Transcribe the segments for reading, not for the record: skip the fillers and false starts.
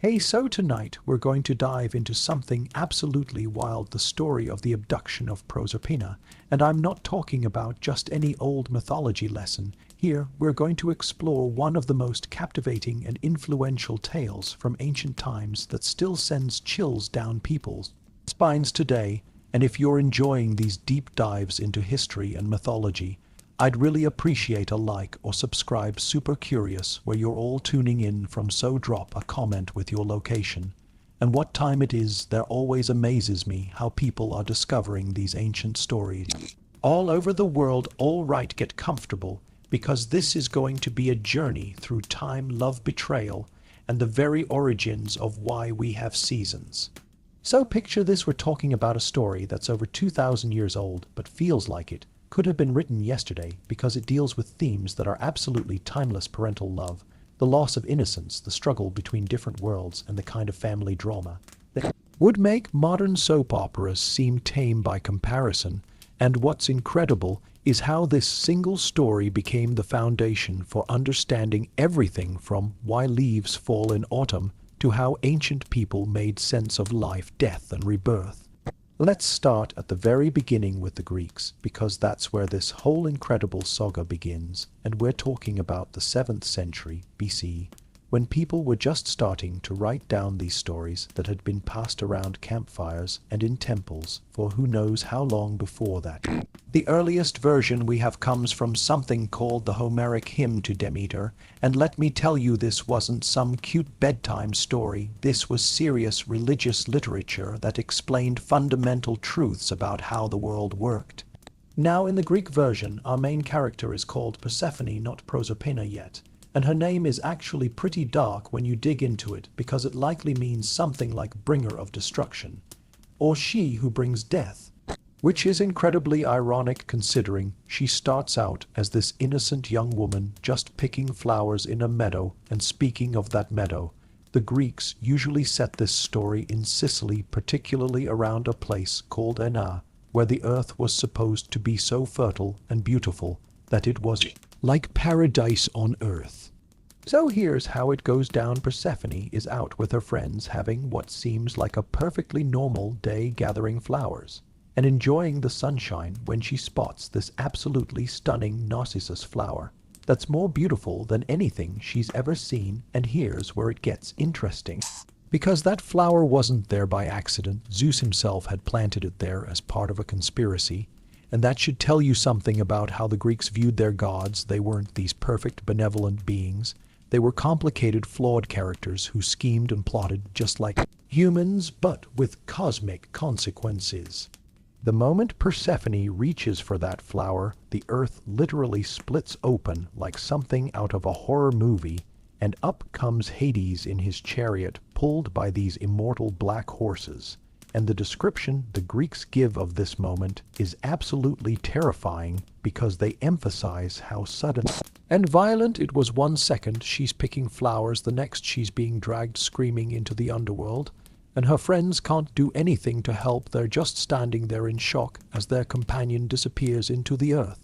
Hey, so tonight we're going to dive into something absolutely wild, the story of the abduction of Proserpina. And I'm not talking about just any old mythology lesson. Here, we're going to explore one of the most captivating and influential tales from ancient times that still sends chills down people's spines today. And if you're enjoying these deep dives into history and mythology, I'd really appreciate a like or subscribe. Super curious where you're all tuning in from, so drop a comment with your location and what time it is. There always amazes me how people are discovering these ancient stories all over the world. All right, get comfortable, because this is going to be a journey through time, love, betrayal, and the very origins of why we have seasons. So picture this, we're talking about a story that's over 2,000 years old, but feels like it could have been written yesterday, because it deals with themes that are absolutely timeless: parental love, the loss of innocence, the struggle between different worlds, and the kind of family drama that would make modern soap operas seem tame by comparison. And what's incredible is how this single story became the foundation for understanding everything from why leaves fall in autumn to how ancient people made sense of life, death, and rebirth. Let's start at the very beginning with the Greeks, because that's where this whole incredible saga begins, and we're talking about the 7th century BC, when people were just starting to write down these stories that had been passed around campfires and in temples for who knows how long before that. The earliest version we have comes from something called the Homeric Hymn to Demeter, and let me tell you, this wasn't some cute bedtime story. This was serious religious literature that explained fundamental truths about how the world worked. Now, in the Greek version, our main character is called Persephone, not Proserpina yet. And her name is actually pretty dark when you dig into it, because it likely means something like bringer of destruction, or she who brings death, which is incredibly ironic considering she starts out as this innocent young woman just picking flowers in a meadow. And speaking of that meadow, the Greeks usually set this story in Sicily, particularly around a place called Enna, where the earth was supposed to be so fertile and beautiful that it was like paradise on earth. So here's how it goes down. Persephone is out with her friends having what seems like a perfectly normal day, gathering flowers and enjoying the sunshine, when she spots this absolutely stunning narcissus flower that's more beautiful than anything she's ever seen. And here's where it gets interesting, because that flower wasn't there by accident. Zeus himself had planted it there as part of a conspiracy. And that should tell you something about how the Greeks viewed their gods. They weren't these perfect, benevolent beings. They were complicated, flawed characters who schemed and plotted just like humans, but with cosmic consequences. The moment Persephone reaches for that flower, the earth literally splits open like something out of a horror movie, and up comes Hades in his chariot, pulled by these immortal black horses. And the description the Greeks give of this moment is absolutely terrifying, because they emphasize how sudden and violent it was. 1 second she's picking flowers, the next she's being dragged screaming into the underworld, and her friends can't do anything to help. They're just standing there in shock as their companion disappears into the earth.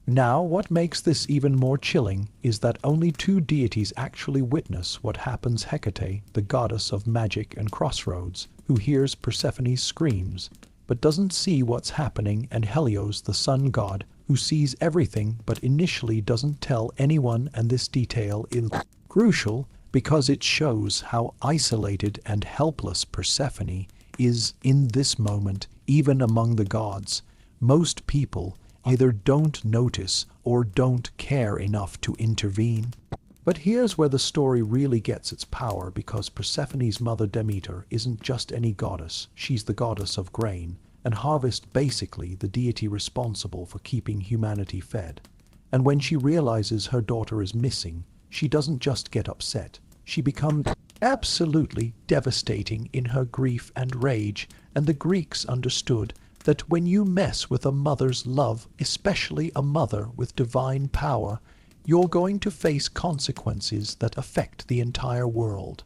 Now, what makes this even more chilling is that only 2 deities actually witness what happens. Hecate, the goddess of magic and crossroads, who hears Persephone's screams but doesn't see what's happening, and Helios, the sun god, who sees everything but initially doesn't tell anyone. And this detail is crucial because it shows how isolated and helpless Persephone is in this moment. Even among the gods, most people either don't notice or don't care enough to intervene. But here's where the story really gets its power, because Persephone's mother Demeter isn't just any goddess. She's the goddess of grain and harvest, basically the deity responsible for keeping humanity fed. And when she realizes her daughter is missing, she doesn't just get upset. She becomes absolutely devastating in her grief and rage. And the Greeks understood that when you mess with a mother's love, especially a mother with divine power, you're going to face consequences that affect the entire world.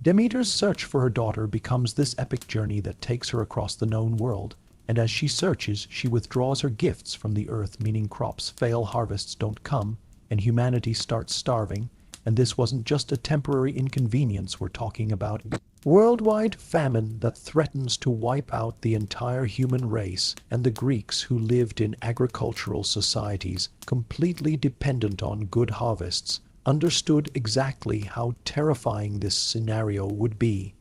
Demeter's search for her daughter becomes this epic journey that takes her across the known world, and as she searches, she withdraws her gifts from the earth, meaning crops fail, harvests don't come, and humanity starts starving. And this wasn't just a temporary inconvenience, we're talking about worldwide famine that threatens to wipe out the entire human race, and the Greeks, who lived in agricultural societies completely dependent on good harvests, understood exactly how terrifying this scenario would be.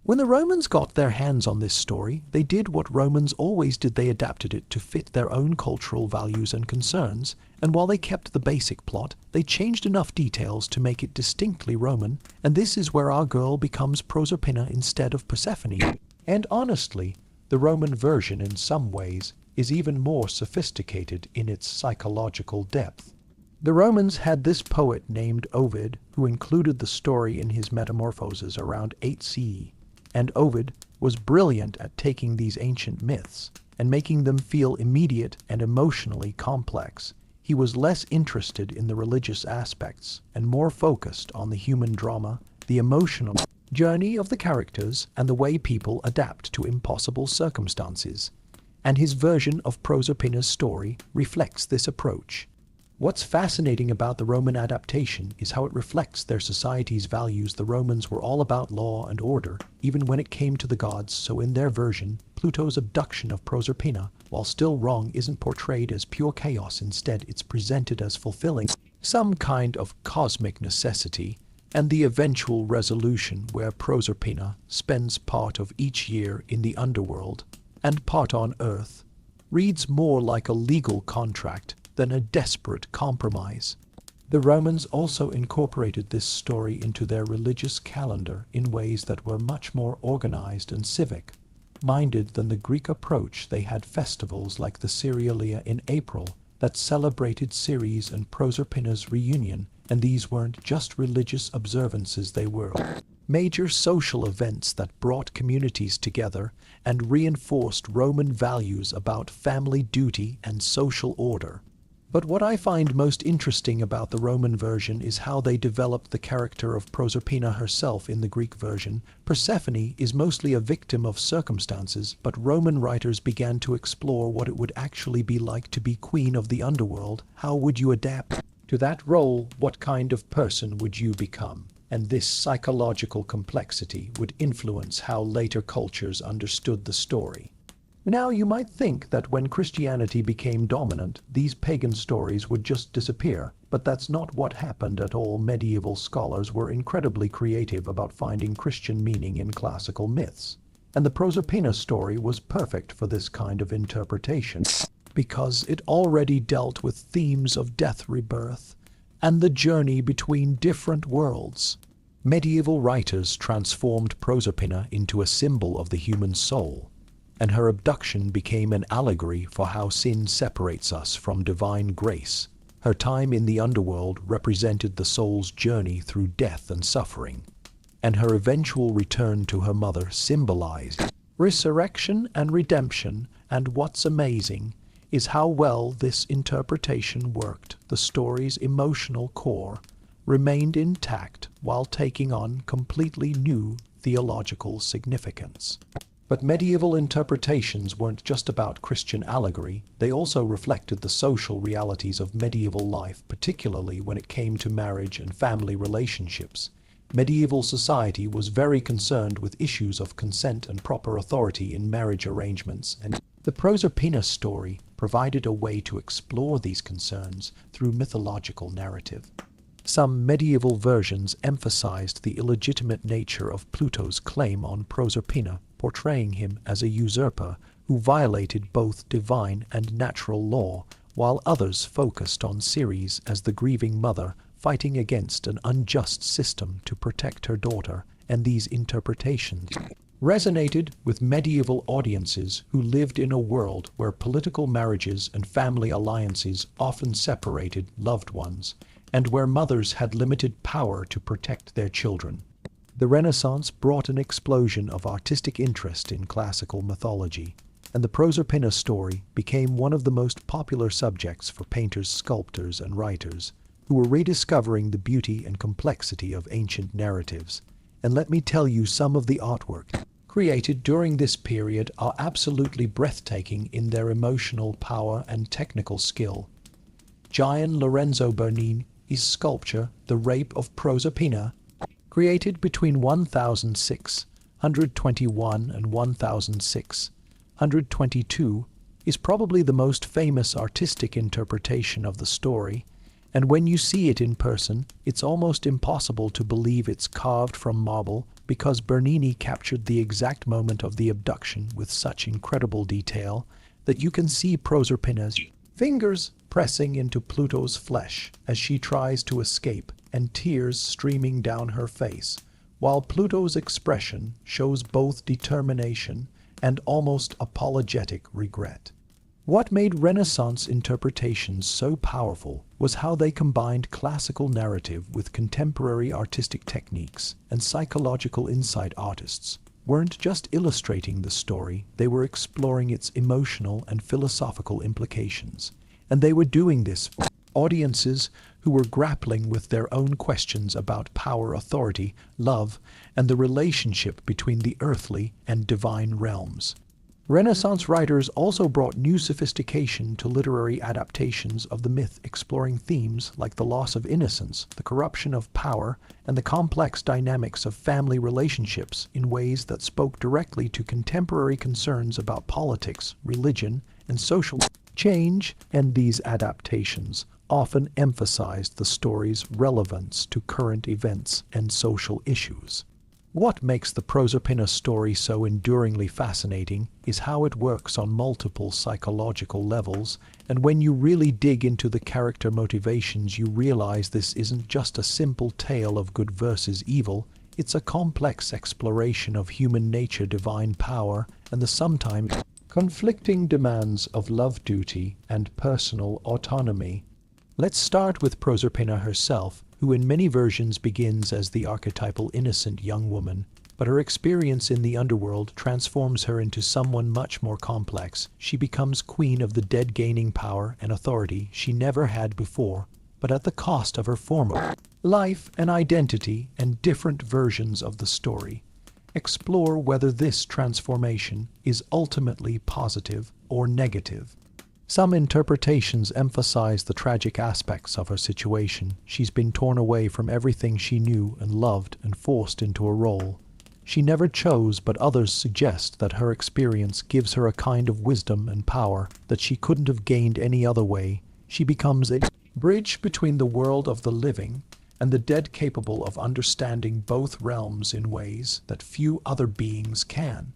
When the Romans got their hands on this story, they did what Romans always did: they adapted it to fit their own cultural values and concerns, and while they kept the basic plot, they changed enough details to make it distinctly Roman, and this is where our girl becomes Proserpina instead of Persephone. And honestly, the Roman version in some ways is even more sophisticated in its psychological depth. The Romans had this poet named Ovid, who included the story in his Metamorphoses around 8 CE. And Ovid was brilliant at taking these ancient myths and making them feel immediate and emotionally complex. He was less interested in the religious aspects and more focused on the human drama, the emotional journey of the characters, and the way people adapt to impossible circumstances. And his version of Proserpina's story reflects this approach. What's fascinating about the Roman adaptation is how it reflects their society's values. The Romans were all about law and order, even when it came to the gods, so in their version, Pluto's abduction of Proserpina, while still wrong, isn't portrayed as pure chaos. Instead, it's presented as fulfilling some kind of cosmic necessity, and the eventual resolution where Proserpina spends part of each year in the Underworld and part on Earth reads more like a legal contract than a desperate compromise. The Romans also incorporated this story into their religious calendar in ways that were much more organized and civic-minded than the Greek approach. They had festivals like the Cerealia in April that celebrated Ceres and Proserpina's reunion, and these weren't just religious observances, they were major social events that brought communities together and reinforced Roman values about family duty and social order. But what I find most interesting about the Roman version is how they developed the character of Proserpina herself. In the Greek version, Persephone is mostly a victim of circumstances, but Roman writers began to explore what it would actually be like to be queen of the underworld. How would you adapt to that role? What kind of person would you become? And this psychological complexity would influence how later cultures understood the story. Now, you might think that when Christianity became dominant, these pagan stories would just disappear, but that's not what happened at all. Medieval scholars were incredibly creative about finding Christian meaning in classical myths, and the Proserpina story was perfect for this kind of interpretation, because it already dealt with themes of death, rebirth, and the journey between different worlds. Medieval writers transformed Proserpina into a symbol of the human soul, and her abduction became an allegory for how sin separates us from divine grace. Her time in the underworld represented the soul's journey through death and suffering, and her eventual return to her mother symbolized resurrection and redemption. And what's amazing is how well this interpretation worked. The story's emotional core remained intact while taking on completely new theological significance. But medieval interpretations weren't just about Christian allegory, they also reflected the social realities of medieval life, particularly when it came to marriage and family relationships. Medieval society was very concerned with issues of consent and proper authority in marriage arrangements, and the Proserpina story provided a way to explore these concerns through mythological narrative. Some medieval versions emphasized the illegitimate nature of Pluto's claim on Proserpina, portraying him as a usurper who violated both divine and natural law, while others focused on Ceres as the grieving mother fighting against an unjust system to protect her daughter. And these interpretations resonated with medieval audiences who lived in a world where political marriages and family alliances often separated loved ones, and where mothers had limited power to protect their children. The Renaissance brought an explosion of artistic interest in classical mythology, and the Proserpina story became one of the most popular subjects for painters, sculptors, and writers who were rediscovering the beauty and complexity of ancient narratives. And let me tell you, some of the artwork created during this period are absolutely breathtaking in their emotional power and technical skill. Giant Lorenzo Bernini is sculpture The Rape of Proserpina, created between 1621 and 1622, is probably the most famous artistic interpretation of the story, and when you see it in person, it's almost impossible to believe it's carved from marble because Bernini captured the exact moment of the abduction with such incredible detail that you can see Proserpina's fingers pressing into Pluto's flesh as she tries to escape and tears streaming down her face, while Pluto's expression shows both determination and almost apologetic regret. What made Renaissance interpretations so powerful was how they combined classical narrative with contemporary artistic techniques, and psychological insight. Artists weren't just illustrating the story, they were exploring its emotional and philosophical implications. And they were doing this for audiences who were grappling with their own questions about power, authority, love, and the relationship between the earthly and divine realms. Renaissance writers also brought new sophistication to literary adaptations of the myth, exploring themes like the loss of innocence, the corruption of power, and the complex dynamics of family relationships in ways that spoke directly to contemporary concerns about politics, religion, and social change. And these adaptations often emphasized the story's relevance to current events and social issues. What makes the Proserpina story so enduringly fascinating is how it works on multiple psychological levels, and when you really dig into the character motivations, you realize this isn't just a simple tale of good versus evil, it's a complex exploration of human nature, divine power, and the sometimes conflicting demands of love, duty, and personal autonomy. Let's start with Proserpina herself, who in many versions begins as the archetypal innocent young woman, but her experience in the underworld transforms her into someone much more complex. She becomes queen of the dead, gaining power and authority she never had before, but at the cost of her former life and identity. And different versions of the story explore whether this transformation is ultimately positive or negative. Some interpretations emphasize the tragic aspects of her situation. She's been torn away from everything she knew and loved and forced into a role she never chose, but others suggest that her experience gives her a kind of wisdom and power that she couldn't have gained any other way. She becomes a bridge between the world of the living and the dead, capable of understanding both realms in ways that few other beings can.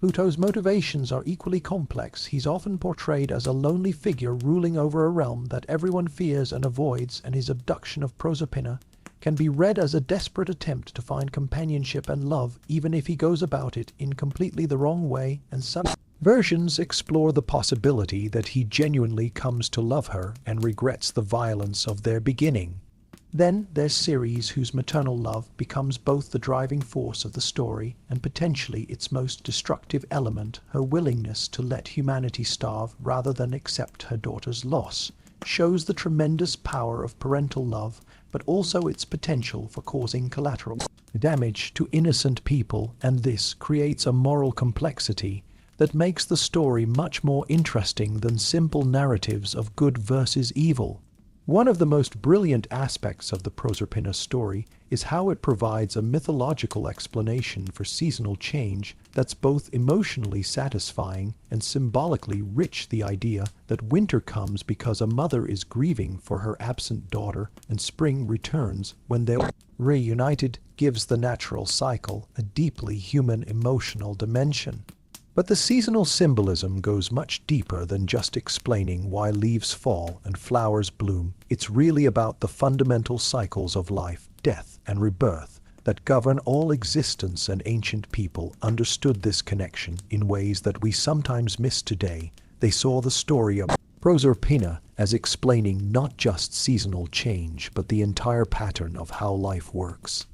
Pluto's motivations are equally complex. He's often portrayed as a lonely figure ruling over a realm that everyone fears and avoids, and his abduction of Proserpina can be read as a desperate attempt to find companionship and love, even if he goes about it in completely the wrong way, and some versions explore the possibility that he genuinely comes to love her and regrets the violence of their beginning. Then there's Ceres, whose maternal love becomes both the driving force of the story and potentially its most destructive element. Her willingness to let humanity starve rather than accept her daughter's loss shows the tremendous power of parental love, but also its potential for causing collateral damage to innocent people, and this creates a moral complexity that makes the story much more interesting than simple narratives of good versus evil. One of the most brilliant aspects of the Proserpina story is how it provides a mythological explanation for seasonal change that's both emotionally satisfying and symbolically rich. The idea that winter comes because a mother is grieving for her absent daughter and spring returns when they're reunited gives the natural cycle a deeply human emotional dimension. But the seasonal symbolism goes much deeper than just explaining why leaves fall and flowers bloom. It's really about the fundamental cycles of life, death, and rebirth that govern all existence, and ancient people understood this connection in ways that we sometimes miss today. They saw the story of Proserpina as explaining not just seasonal change, but the entire pattern of how life works.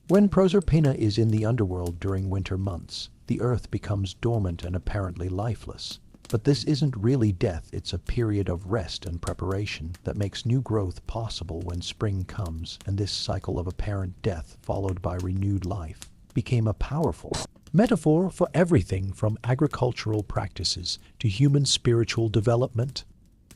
When Proserpina is in the underworld during winter months, the earth becomes dormant and apparently lifeless. But this isn't really death, it's a period of rest and preparation that makes new growth possible when spring comes, and this cycle of apparent death followed by renewed life became a powerful metaphor for everything from agricultural practices to human spiritual development.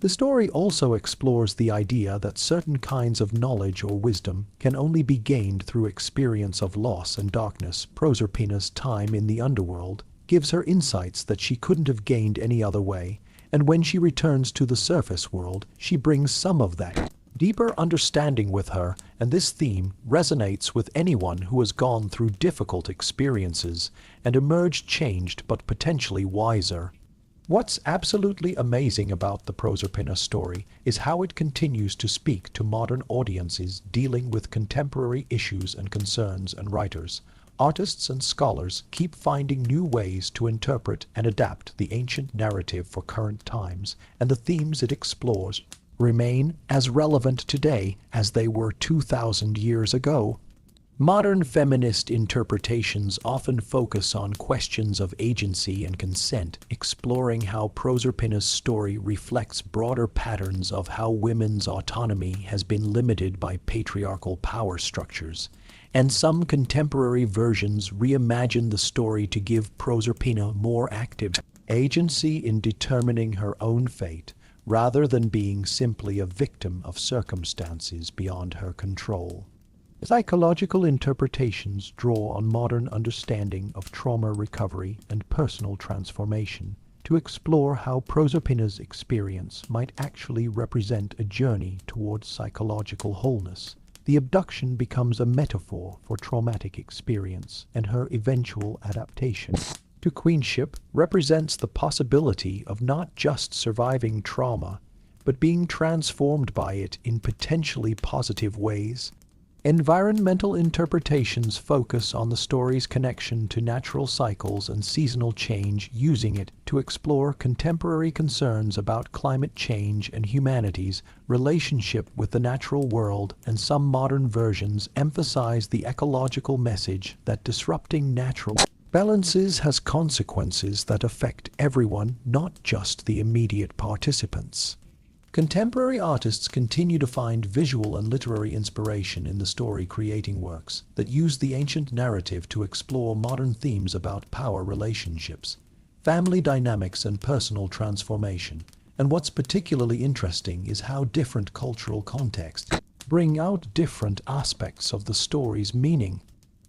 The story also explores the idea that certain kinds of knowledge or wisdom can only be gained through experience of loss and darkness. Proserpina's time in the underworld gives her insights that she couldn't have gained any other way, and when she returns to the surface world, she brings some of that deeper understanding with her, and this theme resonates with anyone who has gone through difficult experiences and emerged changed but potentially wiser. What's absolutely amazing about the Proserpina story is how it continues to speak to modern audiences dealing with contemporary issues and concerns, and writers, artists and scholars keep finding new ways to interpret and adapt the ancient narrative for current times, and the themes it explores remain as relevant today as they were 2,000 years ago. Modern feminist interpretations often focus on questions of agency and consent, exploring how Proserpina's story reflects broader patterns of how women's autonomy has been limited by patriarchal power structures. And some contemporary versions reimagine the story to give Proserpina more active agency in determining her own fate, rather than being simply a victim of circumstances beyond her control. Psychological interpretations draw on modern understanding of trauma recovery and personal transformation to explore how Proserpina's experience might actually represent a journey towards psychological wholeness. The abduction becomes a metaphor for traumatic experience, and her eventual adaptation to queenship represents the possibility of not just surviving trauma, but being transformed by it in potentially positive ways. Environmental interpretations focus on the story's connection to natural cycles and seasonal change, using it to explore contemporary concerns about climate change and humanity's relationship with the natural world, and some modern versions emphasize the ecological message that disrupting natural balances has consequences that affect everyone, not just the immediate participants. Contemporary artists continue to find visual and literary inspiration in the story, creating works that use the ancient narrative to explore modern themes about power relationships, family dynamics, and personal transformation. And what's particularly interesting is how different cultural contexts bring out different aspects of the story's meaning.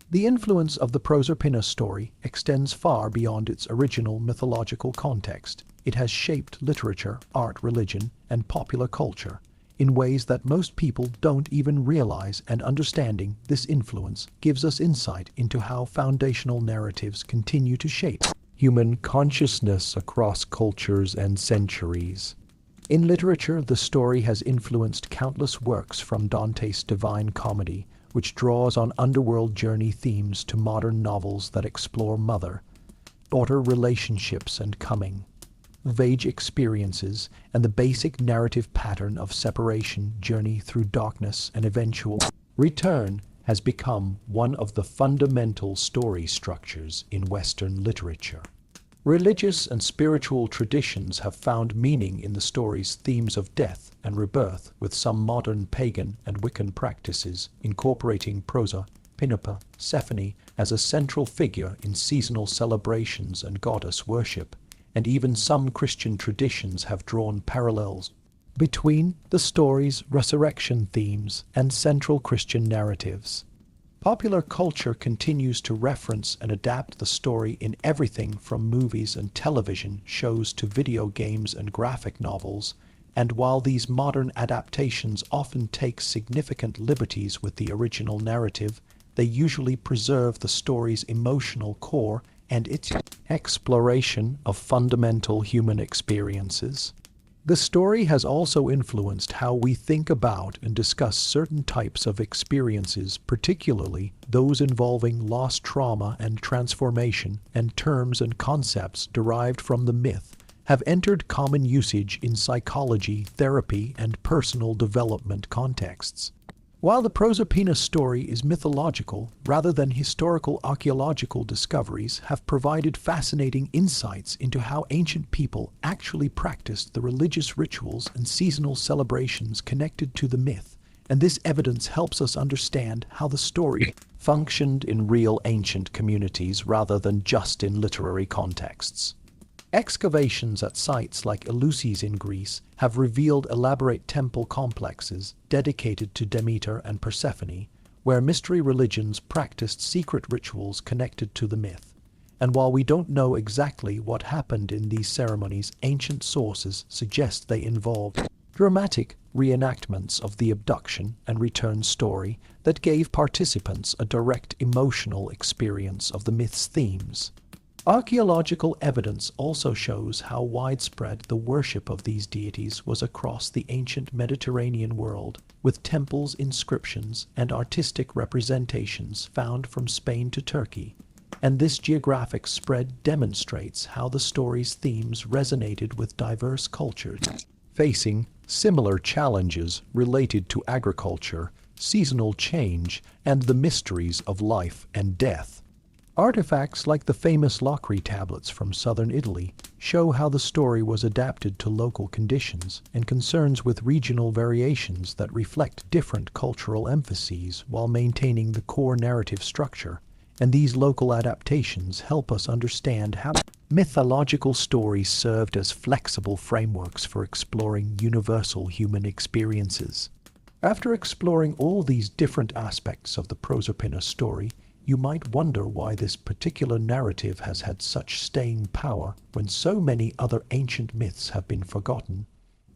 The influence of the Proserpina story extends far beyond its original mythological context. It has shaped literature, art, religion, and popular culture in ways that most people don't even realize, and understanding this influence gives us insight into how foundational narratives continue to shape human consciousness across cultures and centuries. In literature, the story has influenced countless works, from Dante's Divine Comedy, which draws on underworld journey themes, to modern novels that explore mother-daughter relationships and coming-of-age experiences, and the basic narrative pattern of separation, journey through darkness, and eventual return has become one of the fundamental story structures in Western literature. Religious and spiritual traditions have found meaning in the story's themes of death and rebirth, with some modern pagan and Wiccan practices incorporating Proserpina, Persephone, as a central figure in seasonal celebrations and goddess worship, and even some Christian traditions have drawn parallels between the story's resurrection themes and central Christian narratives. Popular culture continues to reference and adapt the story in everything from movies and television shows to video games and graphic novels, and while these modern adaptations often take significant liberties with the original narrative, they usually preserve the story's emotional core and its exploration of fundamental human experiences. The story has also influenced how we think about and discuss certain types of experiences, particularly those involving loss, trauma, and transformation, and terms and concepts derived from the myth have entered common usage in psychology, therapy, and personal development contexts. While the Proserpina story is mythological rather than historical, archaeological discoveries have provided fascinating insights into how ancient people actually practiced the religious rituals and seasonal celebrations connected to the myth, and this evidence helps us understand how the story functioned in real ancient communities rather than just in literary contexts. Excavations at sites like Eleusis in Greece have revealed elaborate temple complexes dedicated to Demeter and Persephone, where mystery religions practiced secret rituals connected to the myth. And while we don't know exactly what happened in these ceremonies, ancient sources suggest they involved dramatic reenactments of the abduction and return story that gave participants a direct emotional experience of the myth's themes. Archaeological evidence also shows how widespread the worship of these deities was across the ancient Mediterranean world, with temples, inscriptions, and artistic representations found from Spain to Turkey. And this geographic spread demonstrates how the story's themes resonated with diverse cultures, facing similar challenges related to agriculture, seasonal change, and the mysteries of life and death. Artifacts like the famous Locri tablets from southern Italy show how the story was adapted to local conditions and concerns with regional variations that reflect different cultural emphases while maintaining the core narrative structure. And these local adaptations help us understand how mythological stories served as flexible frameworks for exploring universal human experiences. After exploring all these different aspects of the Proserpina story, you might wonder why this particular narrative has had such staying power when so many other ancient myths have been forgotten.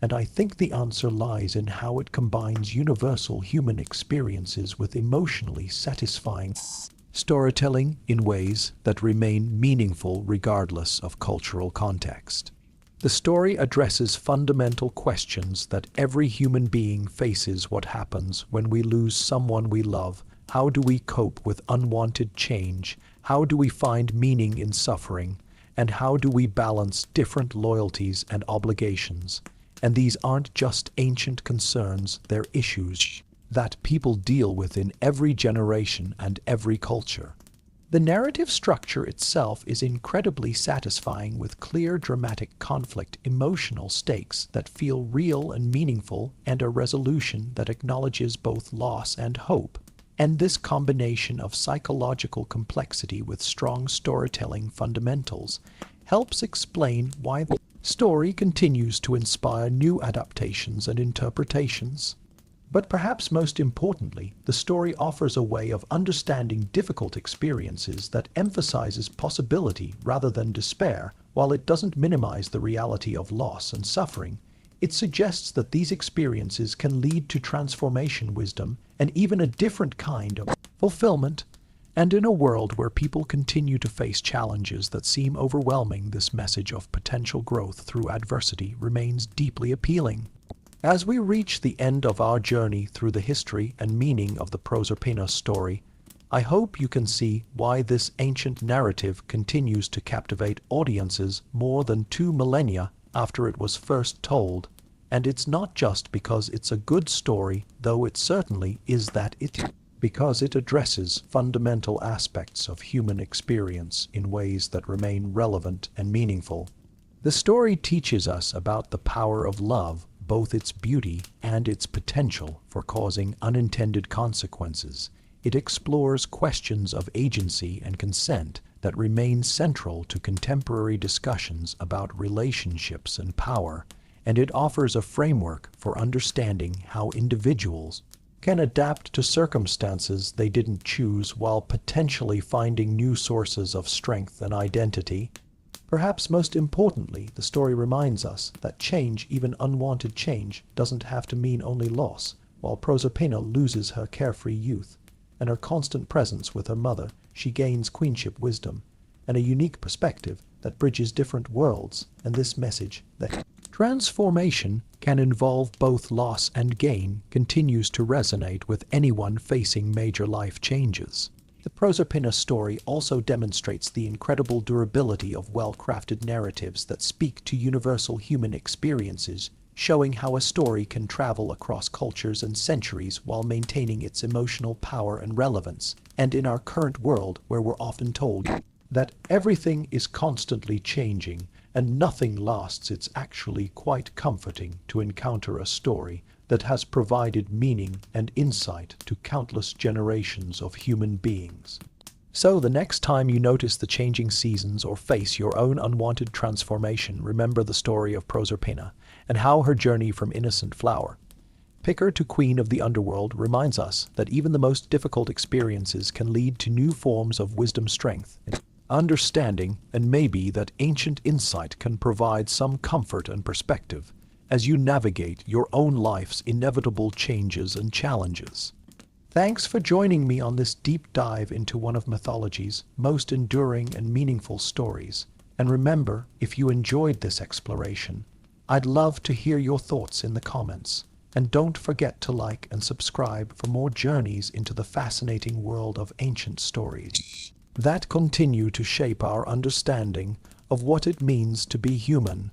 And I think the answer lies in how it combines universal human experiences with emotionally satisfying storytelling in ways that remain meaningful regardless of cultural context. The story addresses fundamental questions that every human being faces: what happens when we lose someone we love? How do we cope with unwanted change? How do we find meaning in suffering? And how do we balance different loyalties and obligations? And these aren't just ancient concerns, they're issues that people deal with in every generation and every culture. The narrative structure itself is incredibly satisfying, with clear dramatic conflict, emotional stakes that feel real and meaningful, and a resolution that acknowledges both loss and hope. And this combination of psychological complexity with strong storytelling fundamentals helps explain why the story continues to inspire new adaptations and interpretations. But perhaps most importantly, the story offers a way of understanding difficult experiences that emphasizes possibility rather than despair. While it doesn't minimize the reality of loss and suffering, it suggests that these experiences can lead to transformation, wisdom, and even a different kind of fulfillment. And in a world where people continue to face challenges that seem overwhelming, this message of potential growth through adversity remains deeply appealing. As we reach the end of our journey through the history and meaning of the Proserpina story, I hope you can see why this ancient narrative continues to captivate audiences more than 2 millennia after it was first told. And it's not just because it's a good story, though it certainly is that because it addresses fundamental aspects of human experience in ways that remain relevant and meaningful. The story teaches us about the power of love, both its beauty and its potential for causing unintended consequences. It explores questions of agency and consent that remain central to contemporary discussions about relationships and power, and it offers a framework for understanding how individuals can adapt to circumstances they didn't choose while potentially finding new sources of strength and identity. Perhaps most importantly, the story reminds us that change, even unwanted change, doesn't have to mean only loss. While Proserpina loses her carefree youth and her constant presence with her mother, she gains queenship wisdom and a unique perspective that bridges different worlds. And this message that transformation can involve both loss and gain continues to resonate with anyone facing major life changes. The Proserpina story also demonstrates the incredible durability of well-crafted narratives that speak to universal human experiences, showing how a story can travel across cultures and centuries while maintaining its emotional power and relevance. And in our current world, where we're often told that everything is constantly changing and nothing lasts, it's actually quite comforting to encounter a story that has provided meaning and insight to countless generations of human beings. So the next time you notice the changing seasons or face your own unwanted transformation, remember the story of Proserpina and how her journey from innocent flower picker to queen of the underworld reminds us that even the most difficult experiences can lead to new forms of wisdom, strength, understanding, and maybe that ancient insight can provide some comfort and perspective as you navigate your own life's inevitable changes and challenges. Thanks for joining me on this deep dive into one of mythology's most enduring and meaningful stories. And remember, if you enjoyed this exploration, I'd love to hear your thoughts in the comments. And don't forget to like and subscribe for more journeys into the fascinating world of ancient stories that continue to shape our understanding of what it means to be human.